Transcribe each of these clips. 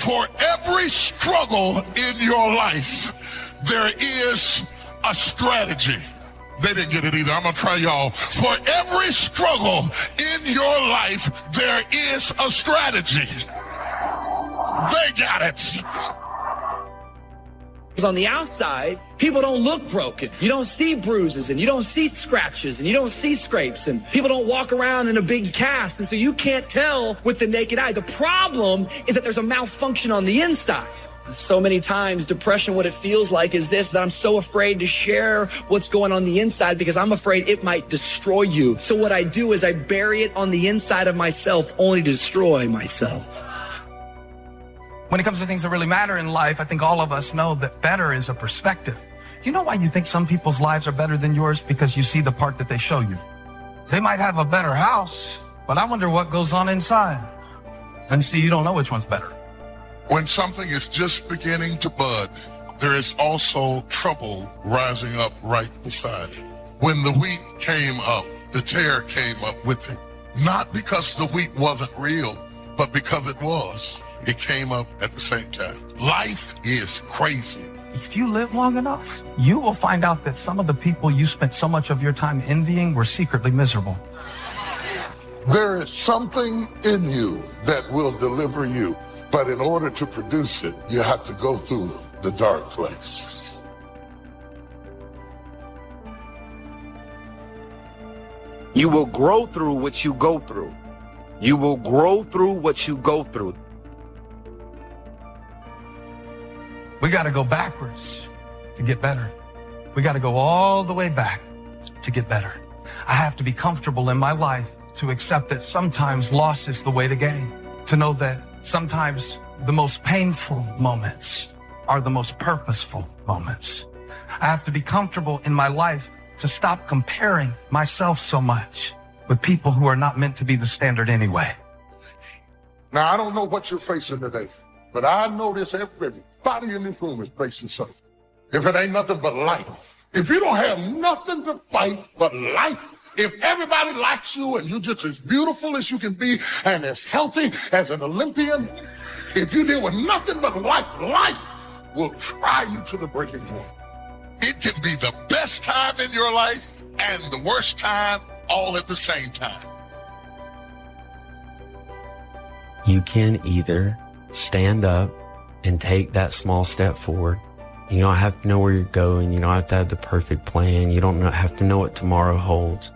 For every struggle in your life, there is a strategy. They didn't get it either. I'm going to try y'all. For every struggle in your life, there is a strategy. They got it. Because on the outside, people don't look broken. You don't see bruises, and you don't see scratches, and you don't see scrapes, and people don't walk around in a big cast, and so you can't tell with the naked eye. The problem is that there's a malfunction on the inside. So many times, depression, what it feels like is this, that I'm so afraid to share what's going on the inside because I'm afraid it might destroy you. So what I do is I bury it on the inside of myself only to destroy myself. When it comes to things that really matter in life, I think all of us know that better is a perspective. You know why you think some people's lives are better than yours? Because you see the part that they show you. They might have a better house, but I wonder what goes on inside. And see, you don't know which one's better. When something is just beginning to bud, there is also trouble rising up right beside it. When the wheat came up, the tear came up with it. Not because the wheat wasn't real, but because it was. It came up at the same time. Life is crazy. If you live long enough, you will find out that some of the people you spent so much of your time envying were secretly miserable. There is something in you that will deliver you. But in order to produce it, you have to go through the dark place. You will grow through what you go through. You will grow through what you go through. We got to go backwards to get better. We got to go all the way back to get better. I have to be comfortable in my life to accept that sometimes loss is the way to gain. To know that sometimes the most painful moments are the most purposeful moments. I have to be comfortable in my life to stop comparing myself so much with people who are not meant to be the standard anyway. Now, I don't know what you're facing today, but I know this, everybody in this room is facing something. If it ain't nothing but life, if you don't have nothing to fight but life, if everybody likes you and you're just as beautiful as you can be and as healthy as an Olympian, if you deal with nothing but life, life will try you to the breaking point. It can be the best time in your life and the worst time all at the same time. You can either stand up and take that small step forward. You don't have to know where you're going. You don't have to have the perfect plan. You don't have to know what tomorrow holds.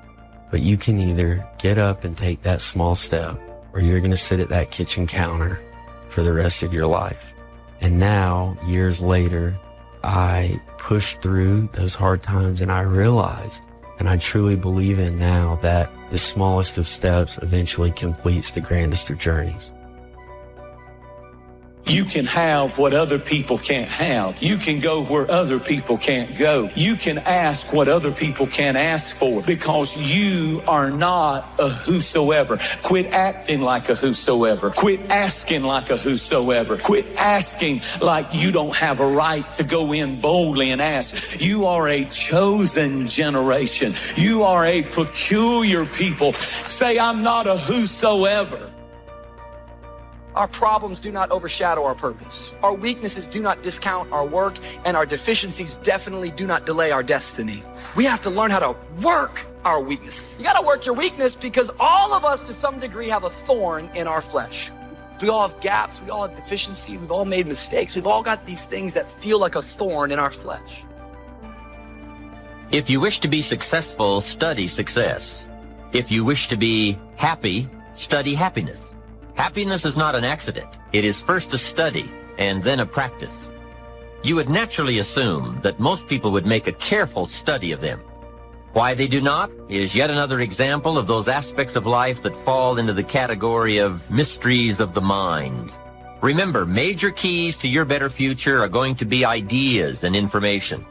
But you can either get up and take that small step, or you're going to sit at that kitchen counter for the rest of your life. And now, years later, I pushed through those hard times and I realized, and I truly believe in now, that the smallest of steps eventually completes the grandest of journeys. You can have what other people can't have. You can go where other people can't go. You can ask what other people can't ask for, because you are not a whosoever. Quit acting like a whosoever. Quit asking like a whosoever. Quit asking like you don't have a right to go in boldly and ask. You are a chosen generation. You are a peculiar people. Say, I'm not a whosoever. Our problems do not overshadow our purpose. Our weaknesses do not discount our work, and our deficiencies definitely do not delay our destiny. We have to learn how to work our weakness. You got to work your weakness, because all of us to some degree have a thorn in our flesh. We all have gaps. We all have deficiency. We've all made mistakes. We've all got these things that feel like a thorn in our flesh. If you wish to be successful, study success. If you wish to be happy, study happiness. Happiness is not an accident. It is first a study and then a practice. You would naturally assume that most people would make a careful study of them. Why they do not is yet another example of those aspects of life that fall into the category of mysteries of the mind. Remember, major keys to your better future are going to be ideas and information.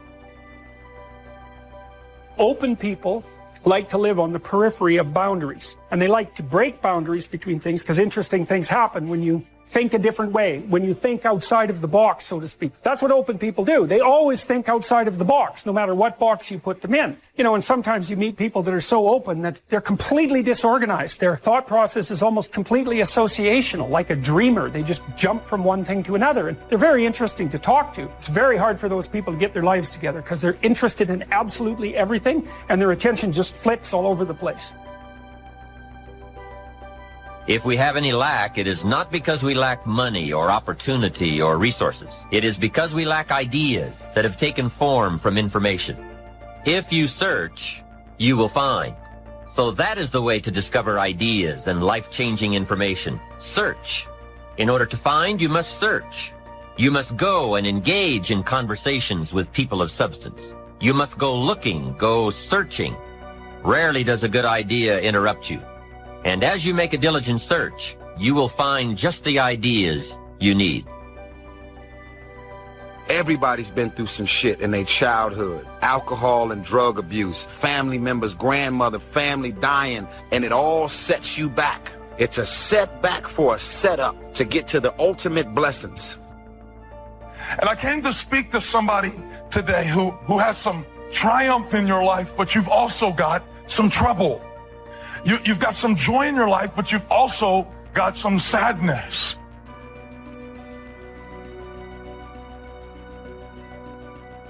Open people like to live on the periphery of boundaries, and they like to break boundaries between things, because interesting things happen when you think a different way, when you think outside of the box, so to speak. That's what open people do. They always think outside of the box, no matter what box you put them in. You know, and sometimes you meet people that are so open that they're completely disorganized. Their thought process is almost completely associational, like a dreamer. They just jump from one thing to another, and they're very interesting to talk to. It's very hard for those people to get their lives together because they're interested in absolutely everything, and their attention just flits all over the place. If we have any lack, it is not because we lack money or opportunity or resources. It is because we lack ideas that have taken form from information. If you search, you will find. So that is the way to discover ideas and life-changing information. Search. In order to find, you must search. You must go and engage in conversations with people of substance. You must go looking, go searching. Rarely does a good idea interrupt you. And as you make a diligent search, you will find just the ideas you need. Everybody's been through some shit in their childhood. Alcohol and drug abuse, family members, grandmother, family dying, and it all sets you back. It's a setback for a setup to get to the ultimate blessings. And I came to speak to somebody today who has some triumph in your life, but you've also got some trouble. You've got some joy in your life, but you've also got some sadness.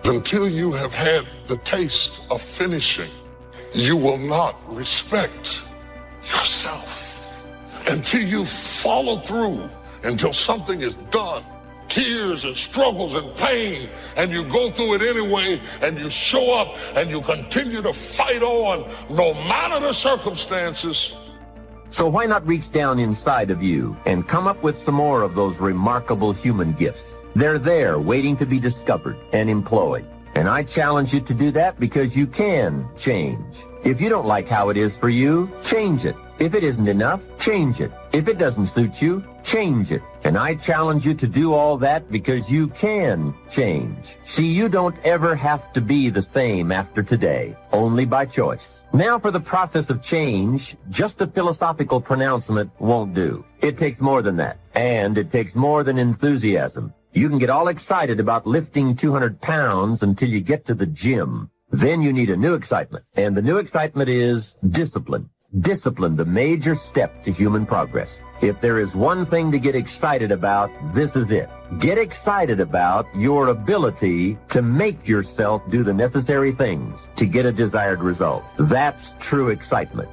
Until you have had the taste of finishing, you will not respect yourself. Until you follow through, until something is done, tears and struggles and pain, and you go through it anyway, and you show up and you continue to fight on no matter the circumstances. So why not reach down inside of you and come up with some more of those remarkable human gifts? They're there waiting to be discovered and employed. And I challenge you to do that because you can change. If you don't like how it is for you, change it. If it isn't enough, change it. If it doesn't suit you, change it. And I challenge you to do all that because you can change. See, you don't ever have to be the same after today, only by choice. Now for the process of change, just a philosophical pronouncement won't do. It takes more than that, and it takes more than enthusiasm. You can get all excited about lifting 200 pounds until you get to the gym. Then you need a new excitement, and the new excitement is discipline. Discipline, the major step to human progress. If there is one thing to get excited about, this is it. Get excited about your ability to make yourself do the necessary things to get a desired result. That's true excitement.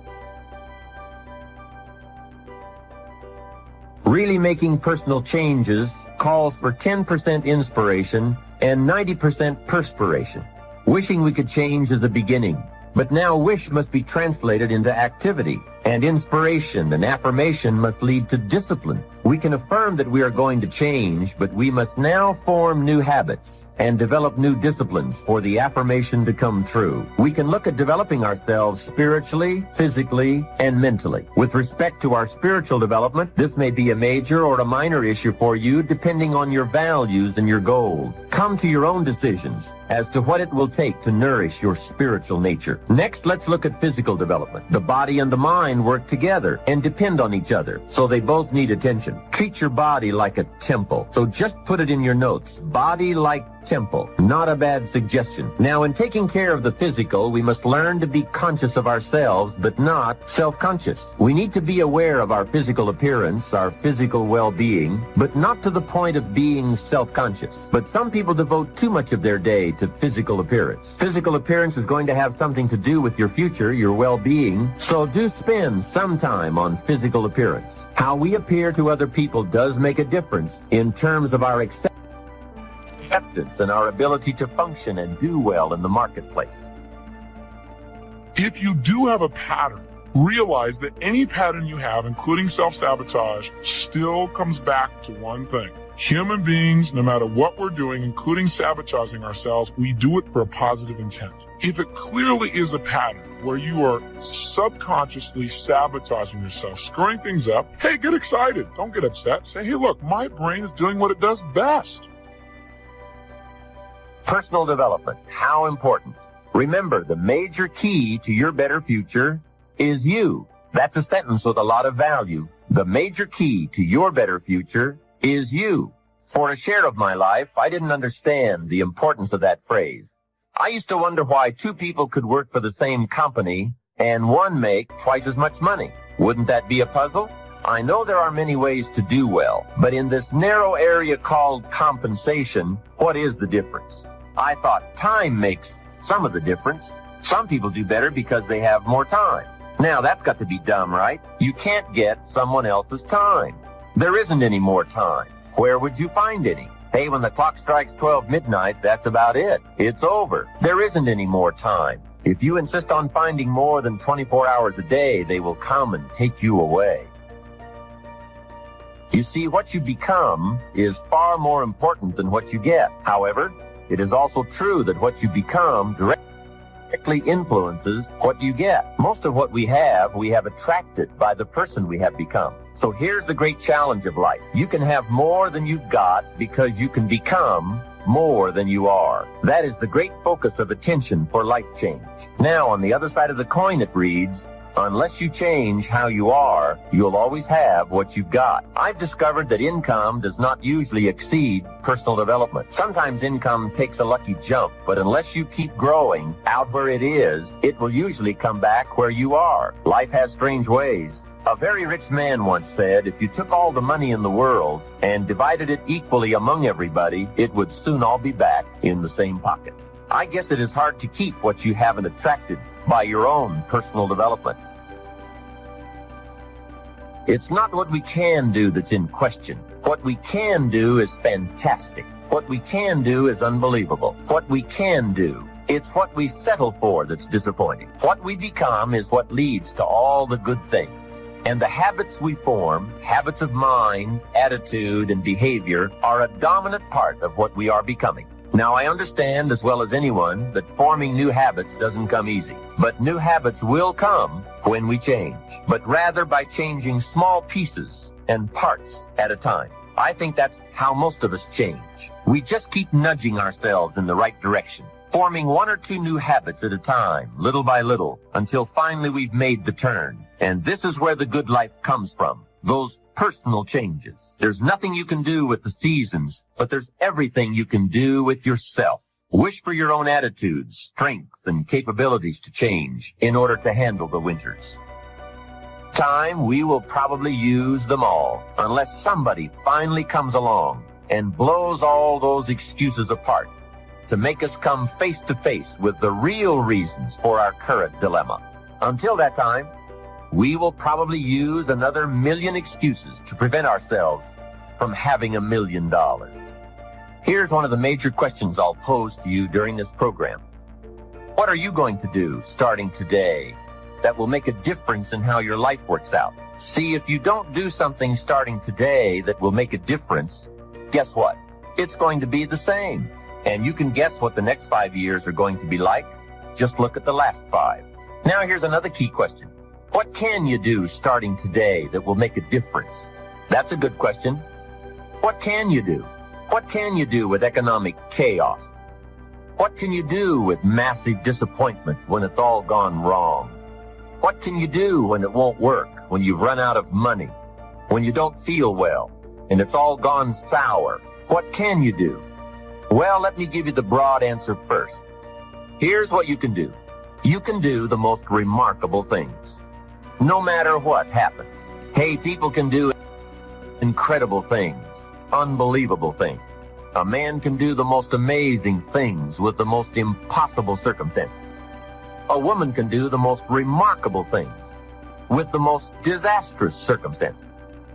Really making personal changes calls for 10% inspiration and 90% perspiration. Wishing we could change is a beginning. But now wish must be translated into activity, and inspiration and affirmation must lead to discipline. We can affirm that we are going to change, but we must now form new habits and develop new disciplines for the affirmation to come true. We can look at developing ourselves spiritually, physically, and mentally. With respect to our spiritual development, this may be a major or a minor issue for you depending on your values and your goals. Come to your own decisions as to what it will take to nourish your spiritual nature. Next, let's look at physical development. The body and the mind work together and depend on each other, so they both need attention. Treat your body like a temple. So just put it in your notes. Body like temple. Not a bad suggestion. Now, in taking care of the physical, we must learn to be conscious of ourselves, but not self-conscious. We need to be aware of our physical appearance, our physical well-being, but not to the point of being self-conscious. But some people devote too much of their day to physical appearance. Physical appearance is going to have something to do with your future, your well-being, so do spend some time on physical appearance. How we appear to other people does make a difference in terms of our acceptance and our ability to function and do well in the marketplace. If you do have a pattern, realize that any pattern you have, including self-sabotage, still comes back to one thing. Human beings, no matter what we're doing, including sabotaging ourselves, we do it for a positive intent. If it clearly is a pattern where you are subconsciously sabotaging yourself, screwing things up, hey, get excited. Don't get upset. Say, hey, look, my brain is doing what it does best. Personal development, how important. Remember, the major key to your better future is you. That's a sentence with a lot of value. The major key to your better future is you. For a share of my life, I didn't understand the importance of that phrase. I used to wonder why two people could work for the same company and one make twice as much money. Wouldn't that be a puzzle? I know there are many ways to do well, but in this narrow area called compensation, what is the difference? I thought time makes some of the difference. Some people do better because they have more time. Now that's got to be dumb, right? You can't get someone else's time. There isn't any more time. Where would you find any? Hey, when the clock strikes 12 midnight, that's about it. It's over. There isn't any more time. If you insist on finding more than 24 hours a day, they will come and take you away. You see, what you become is far more important than what you get. However, it is also true that what you become directly influences what you get. Most of what we have attracted by the person we have become. So here's the great challenge of life. You can have more than you've got because you can become more than you are. That is the great focus of attention for life change. Now, on the other side of the coin, it reads, unless you change how you are, you'll always have what you've got. I've discovered that income does not usually exceed personal development. Sometimes income takes a lucky jump, but unless you keep growing out where it is, it will usually come back where you are. Life has strange ways. A very rich man once said, if you took all the money in the world and divided it equally among everybody, it would soon all be back in the same pockets. I guess it is hard to keep what you haven't attracted by your own personal development. It's not what we can do that's in question. What we can do is fantastic. What we can do is unbelievable. What we can do, it's what we settle for that's disappointing. What we become is what leads to all the good things. And the habits we form, habits of mind, attitude, and behavior, are a dominant part of what we are becoming. Now, I understand as well as anyone that forming new habits doesn't come easy. But new habits will come when we change, but rather by changing small pieces and parts at a time. I think that's how most of us change. We just keep nudging ourselves in the right direction, forming one or two new habits at a time, little by little, until finally we've made the turn. And this is where the good life comes from, those personal changes. There's nothing you can do with the seasons, but there's everything you can do with yourself. Wish for your own attitudes, strength, and capabilities to change in order to handle the winters. Time, we will probably use them all, unless somebody finally comes along and blows all those excuses apart to make us come face to face with the real reasons for our current dilemma. Until that time, we will probably use another million excuses to prevent ourselves from having $1 million. Here's one of the major questions I'll pose to you during this program. What are you going to do starting today that will make a difference in how your life works out? See, if you don't do something starting today that will make a difference, guess what? It's going to be the same. And you can guess what the next 5 years are going to be like. Just look at the last 5. Now here's another key question. What can you do starting today that will make a difference? That's a good question. What can you do? What can you do with economic chaos? What can you do with massive disappointment when it's all gone wrong? What can you do when it won't work, when you've run out of money, when you don't feel well, and it's all gone sour? What can you do? Well, let me give you the broad answer first. Here's what you can do. You can do the most remarkable things, no matter what happens. Hey, people can do incredible things, unbelievable things. A man can do the most amazing things with the most impossible circumstances. A woman can do the most remarkable things with the most disastrous circumstances.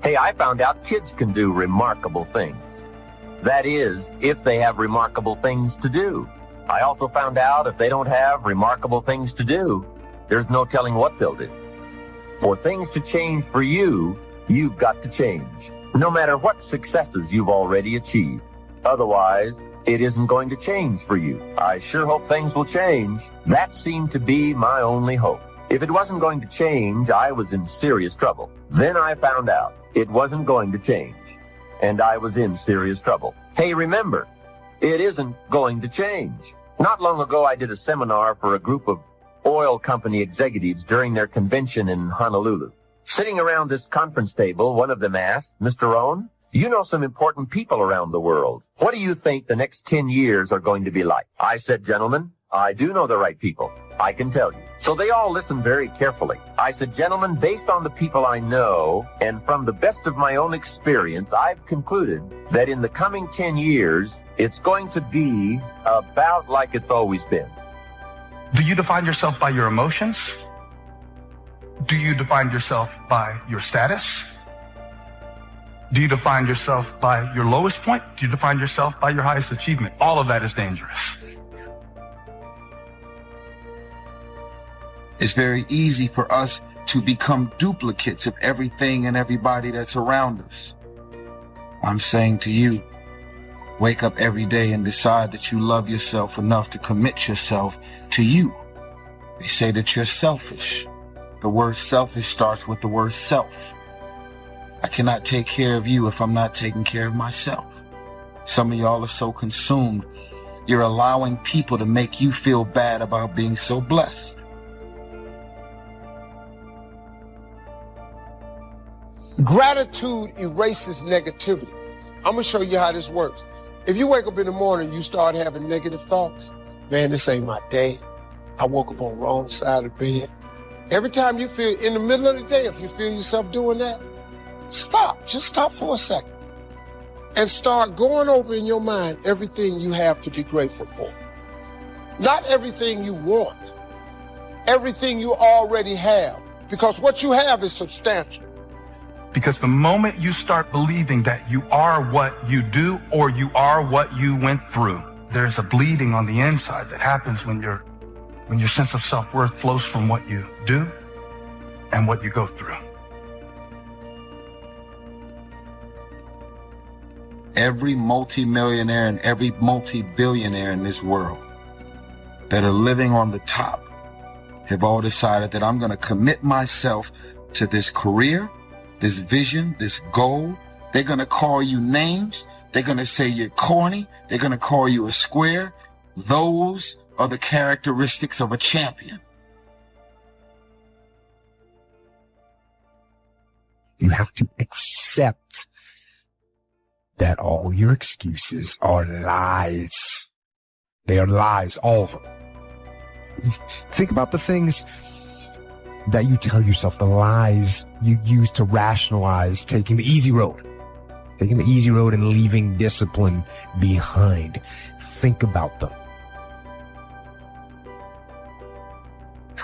Hey, I found out kids can do remarkable things. That is, if they have remarkable things to do. I also found out if they don't have remarkable things to do, there's no telling what they'll do. For things to change for you, you've got to change, no matter what successes you've already achieved. Otherwise, it isn't going to change for you. I sure hope things will change. That seemed to be my only hope. If it wasn't going to change, I was in serious trouble. Then I found out it wasn't going to change, and I was in serious trouble. Hey, remember, it isn't going to change. Not long ago, I did a seminar for a group of oil company executives during their convention in Honolulu. Sitting around this conference table, one of them asked, Mr. Rohn, You know some important people around the world. What do you think the next 10 years are going to be like? I said, gentlemen, I do know the right people. I can tell you. So they all listened very carefully. I said, gentlemen, based on the people I know and from the best of my own experience, I've concluded that in the coming 10 years, it's going to be about like it's always been. Do you define yourself by your emotions? Do you define yourself by your status? Do you define yourself by your lowest point? Do you define yourself by your highest achievement? All of that is dangerous. It's very easy for us to become duplicates of everything and everybody that's around us. I'm saying to you, wake up every day and decide that you love yourself enough to commit yourself to you. They say that you're selfish. The word selfish starts with the word self. I cannot take care of you if I'm not taking care of myself. Some of y'all are so consumed, you're allowing people to make you feel bad about being so blessed. Gratitude erases negativity. I'm going to show you how this works. If you wake up in the morning, you start having negative thoughts. Man, this ain't my day. I woke up on the wrong side of the bed. Every time you feel in the middle of the day, if you feel yourself doing that, stop. Just stop for a second and start going over in your mind everything you have to be grateful for. Not everything you want, everything you already have, because what you have is substantial. Because the moment you start believing that you are what you do or you are what you went through, there's a bleeding on the inside that happens when your sense of self-worth flows from what you do and what you go through. Every multimillionaire and every multi-billionaire in this world that are living on the top have all decided that I'm going to commit myself to this career, this vision, this goal. They're going to call you names. They're going to say you're corny. They're going to call you a square. Those are the characteristics of a champion. You have to accept that all your excuses are lies. They are lies, all of them. Think about the things that you tell yourself, the lies you use to rationalize taking the easy road. Taking the easy road and leaving discipline behind. Think about them.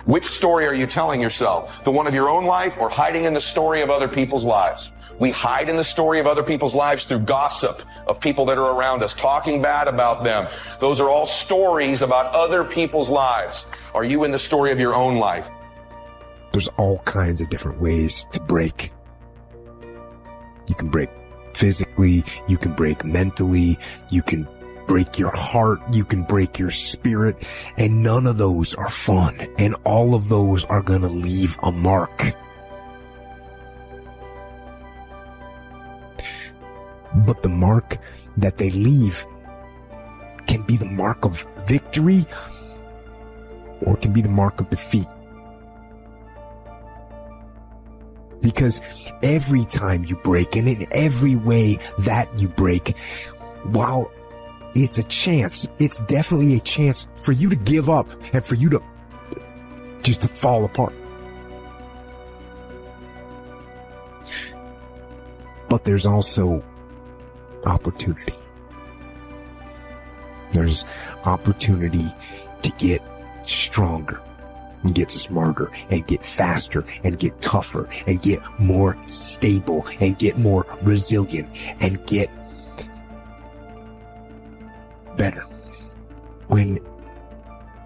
Which story are you telling yourself? The one of your own life or hiding in the story of other people's lives? We hide in the story of other people's lives through gossip of people that are around us, talking bad about them. Those are all stories about other people's lives. Are you in the story of your own life? There's all kinds of different ways to break. You can break physically, you can break mentally, you can break your heart, you can break your spirit, and none of those are fun, and all of those are going to leave a mark. But the mark that they leave can be the mark of victory or it can be the mark of defeat. Because every time you break, and in every way that you break, while it's a chance, it's definitely a chance for you to give up and for you to just to fall apart. But there's also opportunity. There's opportunity to get stronger and get smarter and get faster and get tougher and get more stable and get more resilient and get better. When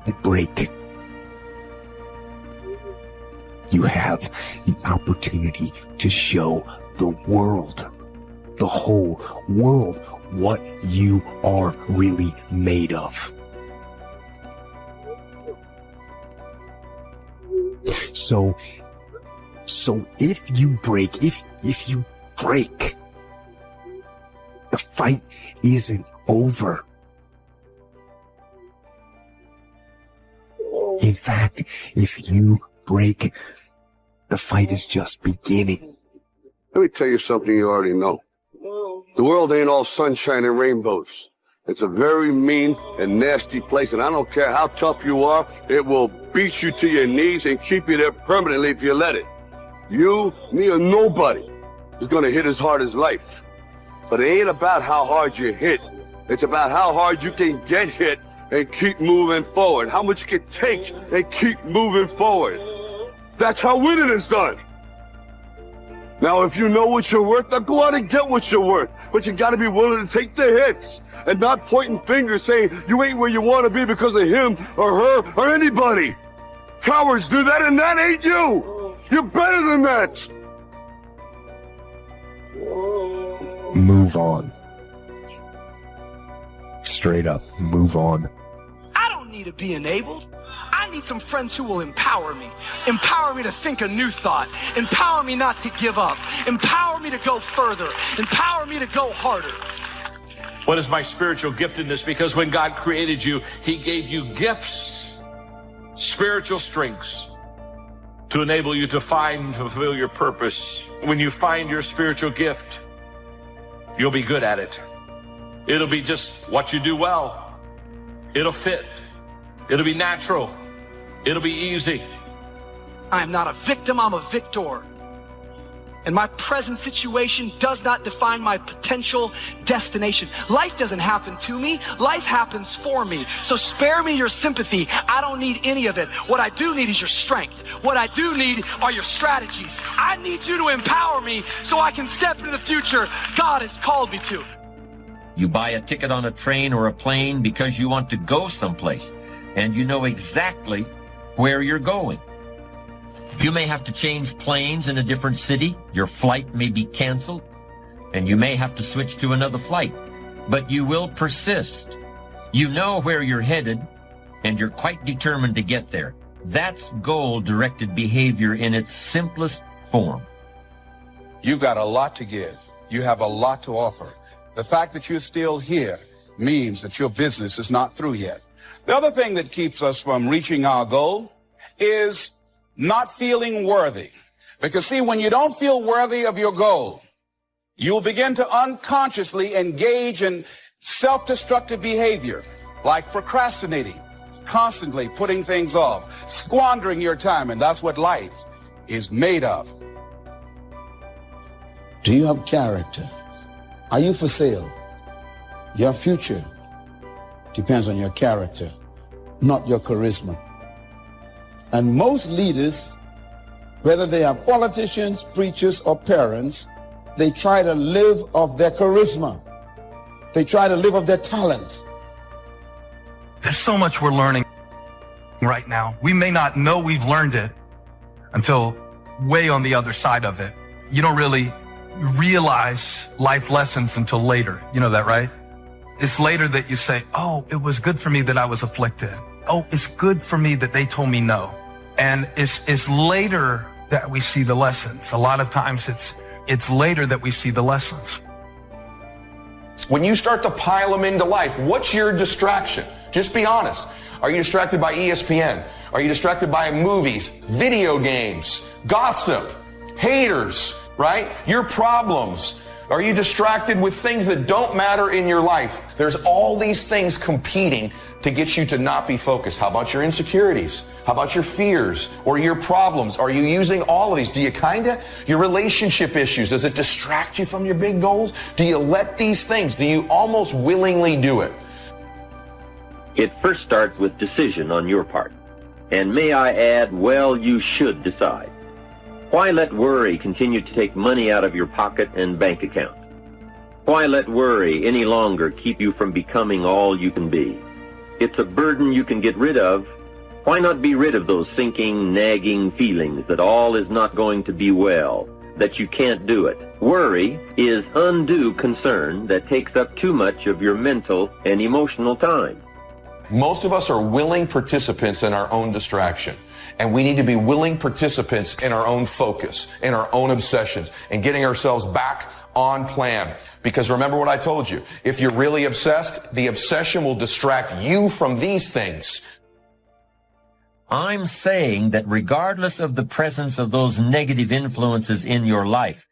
you break, you have the opportunity to show the world, the whole world, what you are really made of. So if you break, the fight isn't over. In fact, if you break, the fight is just beginning. Let me tell you something you already know. The world ain't all sunshine and rainbows. It's a very mean and nasty place, and I don't care how tough you are, it will beat you to your knees and keep you there permanently if you let it. You, me, or nobody is gonna hit as hard as life. But it ain't about how hard you hit. It's about how hard you can get hit and keep moving forward. How much you can take and keep moving forward. That's how winning is done. Now, if you know what you're worth, now go out and get what you're worth. But you gotta be willing to take the hits and not pointing fingers saying you ain't where you want to be because of him or her or anybody. Cowards do that, and that ain't you. You're better than that. Move on. Straight up, move on. I don't need to be enabled. I need some friends who will empower me to think a new thought, empower me not to give up, empower me to go further, empower me to go harder. What is my spiritual giftedness? Because when God created you, he gave you gifts, spiritual strengths, to enable you to find and fulfill your purpose. When you find your spiritual gift, you'll be good at it. It'll be just what you do well. It'll fit. It'll be natural. It'll be easy. I am not a victim, I'm a victor. And my present situation does not define my potential destination. Life doesn't happen to me, life happens for me. So spare me your sympathy. I don't need any of it. What I do need is your strength. What I do need are your strategies. I need you to empower me so I can step into the future God has called me to. You buy a ticket on a train or a plane because you want to go someplace, and you know exactly where you're going. You may have to change planes in a different city, your flight may be canceled, and you may have to switch to another flight, but you will persist. You know where you're headed, and you're quite determined to get there. That's goal-directed behavior in its simplest form. You've got a lot to give. You have a lot to offer. The fact that you're still here means that your business is not through yet. The other thing that keeps us from reaching our goal is not feeling worthy. Because see, when you don't feel worthy of your goal, you'll begin to unconsciously engage in self-destructive behavior, like procrastinating, constantly putting things off, squandering your time, and that's what life is made of. Do you have character? Are you for sale? Your future depends on your character, not your charisma. And most leaders, whether they are politicians, preachers, or parents, they try to live off their charisma. They try to live off their talent. There's so much we're learning right now. We may not know we've learned it until way on the other side of it. You don't really realize life lessons until later. You know that, right? It's later that you say, oh, it was good for me that I was afflicted. Oh, it's good for me that they told me no. And it's later that we see the lessons. A lot of times it's later that we see the lessons. When you start to pile them into life, what's your distraction? Just be honest. Are you distracted by ESPN? Are you distracted by movies, video games, gossip, haters, right? Your problems. Are you distracted with things that don't matter in your life? There's all these things competing to get you to not be focused. How about your insecurities? How about your fears or your problems? Are you using all of these? Do you your relationship issues, does it distract you from your big goals? Do you let these things, do you almost willingly do it? It first starts with decision on your part. And may I add, well, you should decide. Why let worry continue to take money out of your pocket and bank account? Why let worry any longer keep you from becoming all you can be? It's a burden you can get rid of. Why not be rid of those sinking, nagging feelings that all is not going to be well, that you can't do it? Worry is undue concern that takes up too much of your mental and emotional time. Most of us are willing participants in our own distraction. And we need to be willing participants in our own focus, in our own obsessions, and getting ourselves back on plan. Because remember what I told you, if you're really obsessed, the obsession will distract you from these things. I'm saying that regardless of the presence of those negative influences in your life,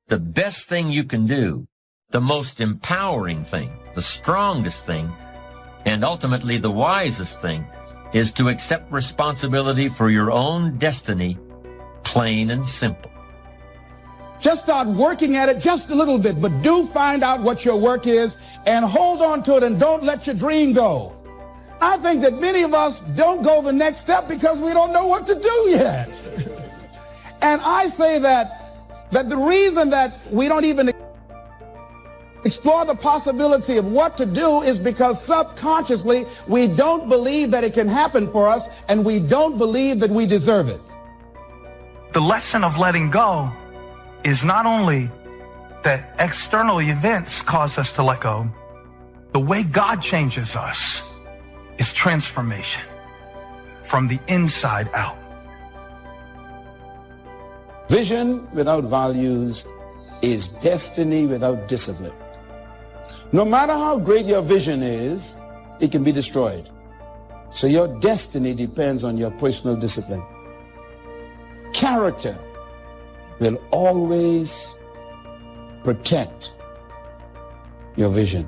the best thing you can do The most empowering thing, the strongest thing, and ultimately the wisest thing is to accept responsibility for your own destiny, plain and simple. Just start working at it just a little bit, but do find out what your work is and hold on to it and don't let your dream go. I think that many of us don't go the next step because we don't know what to do yet. And I say that the reason that we don't even explore the possibility of what to do is because subconsciously we don't believe that it can happen for us and we don't believe that we deserve it. The lesson of letting go is not only that external events cause us to let go, the way God changes us is transformation from the inside out. Vision without values is destiny without discipline. No matter how great your vision is, it can be destroyed. So your destiny depends on your personal discipline. Character will always protect your vision.